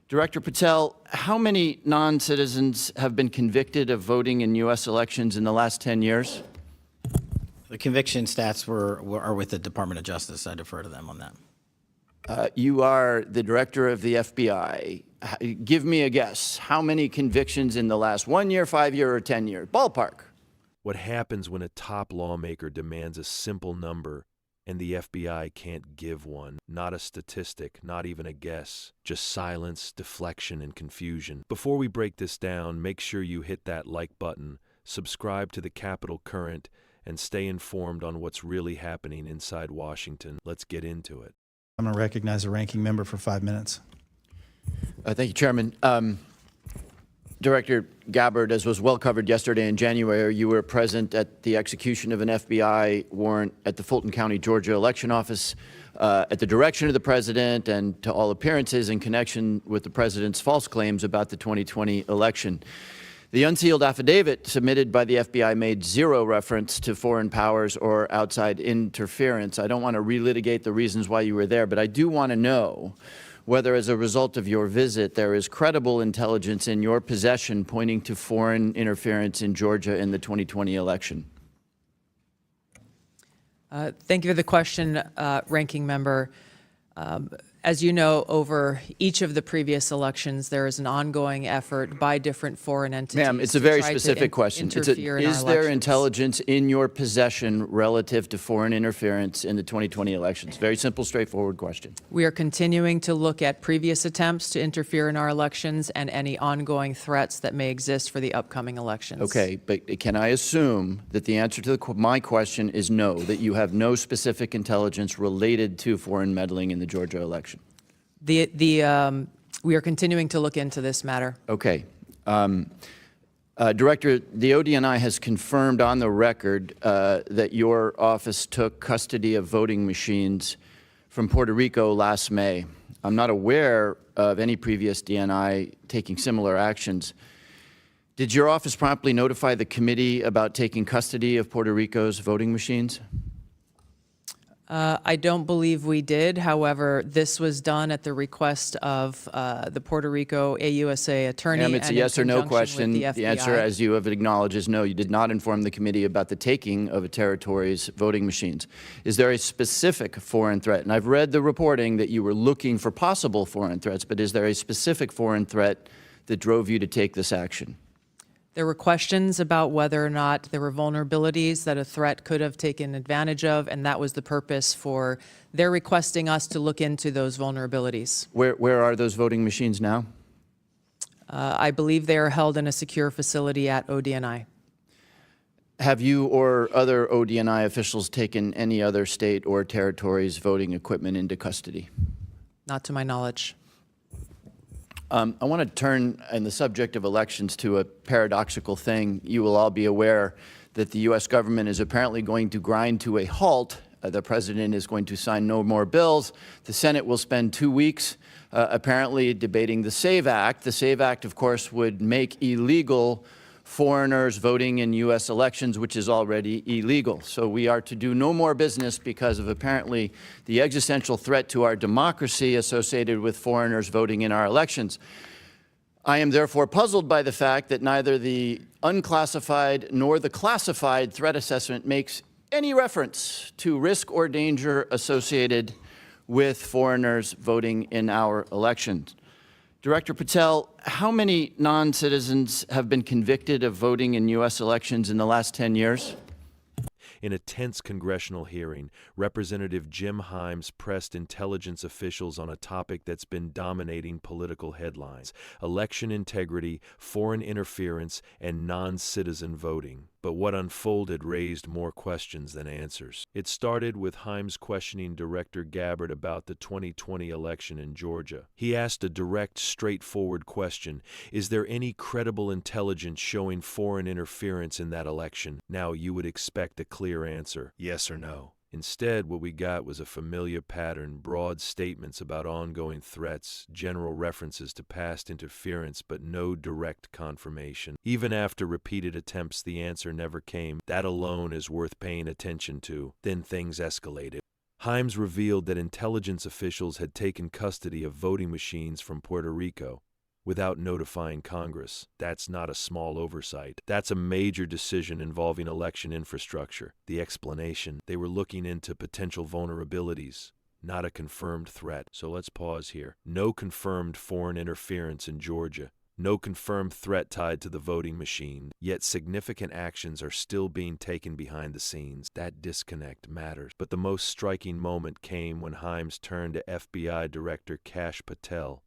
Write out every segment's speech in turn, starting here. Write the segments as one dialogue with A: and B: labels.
A: Director Patel, how many non-citizens have been convicted of voting in U.S. elections in the last 10 years?
B: The conviction stats are with the Department of Justice. I defer to them on that.
A: You are the director of the FBI. Give me a guess. How many convictions in the last 1 year, 5 year, or 10 years? Ballpark.
C: What happens when a top lawmaker demands a simple number and the FBI can't give one? Not a statistic, not even a guess. Just silence, deflection, and confusion. Before we break this down, make sure you hit that like button, subscribe to the Capitol Current, and stay informed on what's really happening inside Washington. Let's get into it.
D: I'm going to recognize the ranking member for 5 minutes.
A: Thank you, Chairman. Director Gabbard, as was well covered yesterday in January, you were present at the execution of an FBI warrant at the Fulton County, Georgia election office at the direction of the president and to all appearances in connection with the president's false claims about the 2020 election. The unsealed affidavit submitted by the FBI made zero reference to foreign powers or outside interference. I don't want to relitigate the reasons why you were there, but I do want to know whether as a result of your visit there is credible intelligence in your possession pointing to foreign interference in Georgia in the 2020 election.
E: Thank you for the question, Ranking Member. As you know, over each of the previous elections, there is an ongoing effort by different foreign entities.
A: Ma'am, it's a very specific question. Is there intelligence in your possession relative to foreign interference in the 2020 elections? Very simple, straightforward question.
E: We are continuing to look at previous attempts to interfere in our elections and any ongoing threats that may exist for the upcoming elections.
A: Okay, but can I assume that the answer to my question is no, that you have no specific intelligence related to foreign meddling in the Georgia election?
E: We are continuing to look into this matter.
A: Okay. Director, the ODNI has confirmed on the record that your office took custody of voting machines from Puerto Rico last May. I'm not aware of any previous DNI taking similar actions. Did your office promptly notify the committee about taking custody of Puerto Rico's voting machines?
E: I don't believe we did. However, this was done at the request of the Puerto Rico AUSA attorney.
A: Ma'am, it's a yes or no question.
E: The
A: answer, as you have acknowledged, is no. You did not inform the committee about the taking of a territory's voting machines. Is there a specific foreign threat? And I've read the reporting that you were looking for possible foreign threats, but is there a specific foreign threat that drove you to take this action?
E: There were questions about whether or not there were vulnerabilities that a threat could have taken advantage of, and that was the purpose for their requesting us to look into those vulnerabilities.
A: Where are those voting machines now?
E: I believe they are held in a secure facility at ODNI.
A: Have you or other ODNI officials taken any other state or territory's voting equipment into custody?
E: Not to my knowledge.
A: I want to turn in the subject of elections to a paradoxical thing. You will all be aware that the U.S. government is apparently going to grind to a halt. The president is going to sign no more bills. The Senate will spend 2 weeks apparently debating the SAVE Act. The SAVE Act, of course, would make illegal foreigners voting in U.S. elections, which is already illegal. So we are to do no more business because of apparently the existential threat to our democracy associated with foreigners voting in our elections. I am therefore puzzled by the fact that neither the unclassified nor the classified threat assessment makes any reference to risk or danger associated with foreigners voting in our elections. Director Patel, how many non-citizens have been convicted of voting in U.S. elections in the last 10 years?
C: In a tense congressional hearing, Representative Jim Himes pressed intelligence officials on a topic that's been dominating political headlines: election integrity, foreign interference, and non-citizen voting. But what unfolded raised more questions than answers. It started with Himes questioning Director Gabbard about the 2020 election in Georgia. He asked a direct, straightforward question: is there any credible intelligence showing foreign interference in that election? Now you would expect a clear answer, yes or no. Instead, what we got was a familiar pattern: broad statements about ongoing threats, general references to past interference, but no direct confirmation. Even after repeated attempts, the answer never came. That alone is worth paying attention to. Then things escalated. Himes revealed that intelligence officials had taken custody of voting machines from Puerto Rico without notifying Congress. That's not a small oversight. That's a major decision involving election infrastructure. The explanation: they were looking into potential vulnerabilities, not a confirmed threat. So let's pause here. No confirmed foreign interference in Georgia. No confirmed threat tied to the voting machine, yet significant actions are still being taken behind the scenes. That disconnect matters. But the most striking moment came when Himes turned to FBI Director Kash Patel.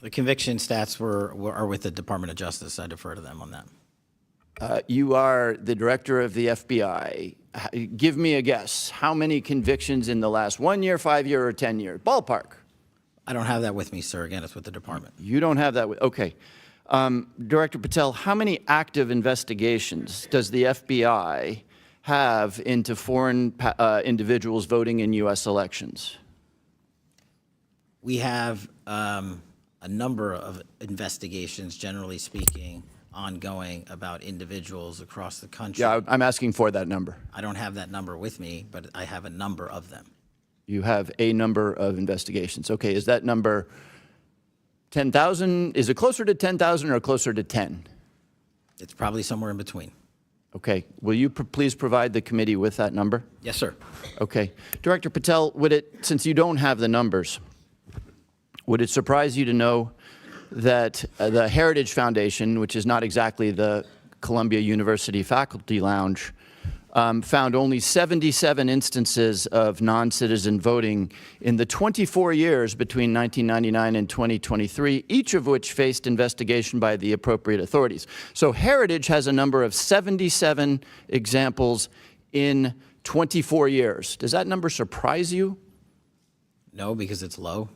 B: The conviction stats are with the Department of Justice. I defer to them on that.
A: You are the director of the FBI. Give me a guess. How many convictions in the last 1 year, 5 year, or 10 year? Ballpark.
B: I don't have that with me, sir. Again, it's with the department.
A: You don't have that. Okay. Director Patel, how many active investigations does the FBI have into foreign individuals voting in U.S. elections?
B: We have a number of investigations, generally speaking, ongoing about individuals across the country.
A: Yeah, I'm asking for that number.
B: I don't have that number with me, but I have a number of them.
A: You have a number of investigations. Okay, is that number 10,000? Is it closer to 10,000 or closer to 10?
B: It's probably somewhere in between.
A: Okay, will you please provide the committee with that number?
B: Yes, sir.
A: Okay. Director Patel, since you don't have the numbers, would it surprise you to know that the Heritage Foundation, which is not exactly the Columbia University Faculty Lounge, found only 77 instances of non-citizen voting in the 24 years between 1999 and 2023, each of which faced investigation by the appropriate authorities. So Heritage has a number of 77 examples in 24 years. Does that number surprise you?
B: No, because it's low.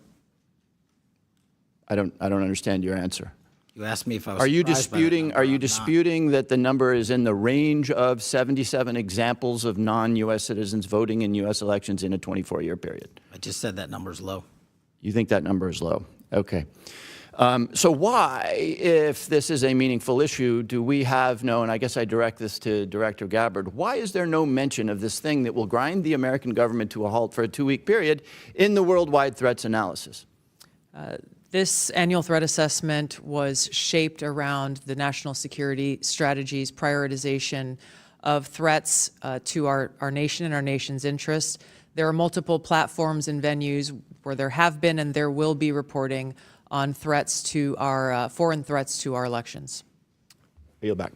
A: I don't understand your answer.
B: You asked me if I was
A: Are you
B: surprised by that
A: disputing,
B: number.
A: are you
B: I'm not.
A: disputing that the number is in the range of 77 examples of non-U.S. citizens voting in U.S. elections in a 24-year period?
B: I just said that number's low.
A: You think that number is low? Okay. So why, if this is a meaningful issue, do we have no, and I guess I direct this to Director Gabbard, why is there no mention of this thing that will grind the American government to a halt for a 2-week period in the worldwide threats analysis?
E: This annual threat assessment was shaped around the national security strategy's prioritization of threats to our nation and our nation's interests. There are multiple platforms and venues where there have been and there will be reporting on threats to our foreign threats to our elections.
A: I yield back.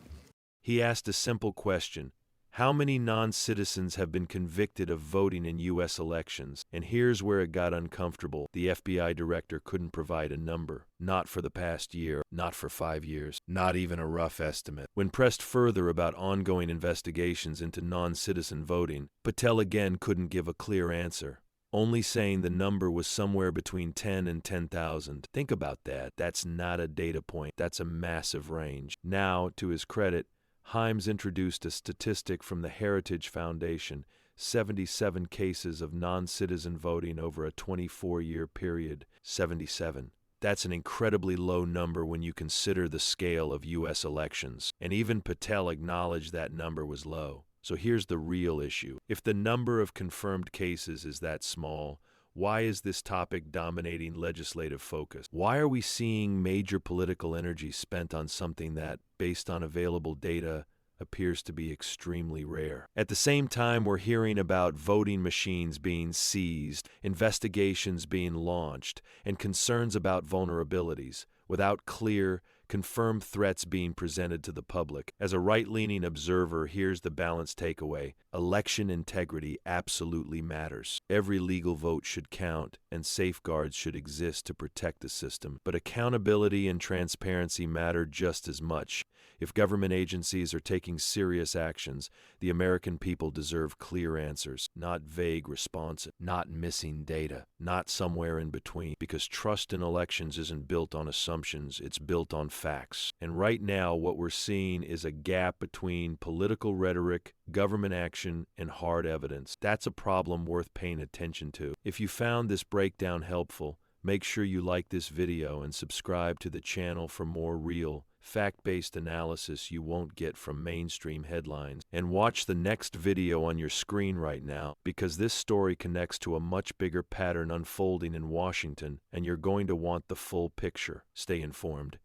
C: He asked a simple question: how many non-citizens have been convicted of voting in U.S. elections? And here's where it got uncomfortable. The FBI director couldn't provide a number. Not for the past year, not for 5 years, not even a rough estimate. When pressed further about ongoing investigations into non-citizen voting, Patel again couldn't give a clear answer, only saying the number was somewhere between 10 and 10,000. Think about that. That's not a data point. That's a massive range. Now, to his credit, Himes introduced a statistic from the Heritage Foundation: 77 cases of non-citizen voting over a 24-year period. 77. That's an incredibly low number when you consider the scale of U.S. elections. And even Patel acknowledged that number was low. So here's the real issue. If the number of confirmed cases is that small, why is this topic dominating legislative focus? Why are we seeing major political energy spent on something that, based on available data, appears to be extremely rare? At the same time, we're hearing about voting machines being seized, investigations being launched, and concerns about vulnerabilities, without clear, confirmed threats being presented to the public. As a right-leaning observer, here's the balanced takeaway: election integrity absolutely matters. Every legal vote should count, and safeguards should exist to protect the system. But accountability and transparency matter just as much. If government agencies are taking serious actions, the American people deserve clear answers, not vague responses, not missing data, not somewhere in between. Because trust in elections isn't built on assumptions, it's built on facts. And right now, what we're seeing is a gap between political rhetoric, government action, and hard evidence. That's a problem worth paying attention to. If you found this breakdown helpful, make sure you like this video and subscribe to the channel for more real, fact-based analysis you won't get from mainstream headlines. And watch the next video on your screen right now, because this story connects to a much bigger pattern unfolding in Washington, and you're going to want the full picture. Stay informed.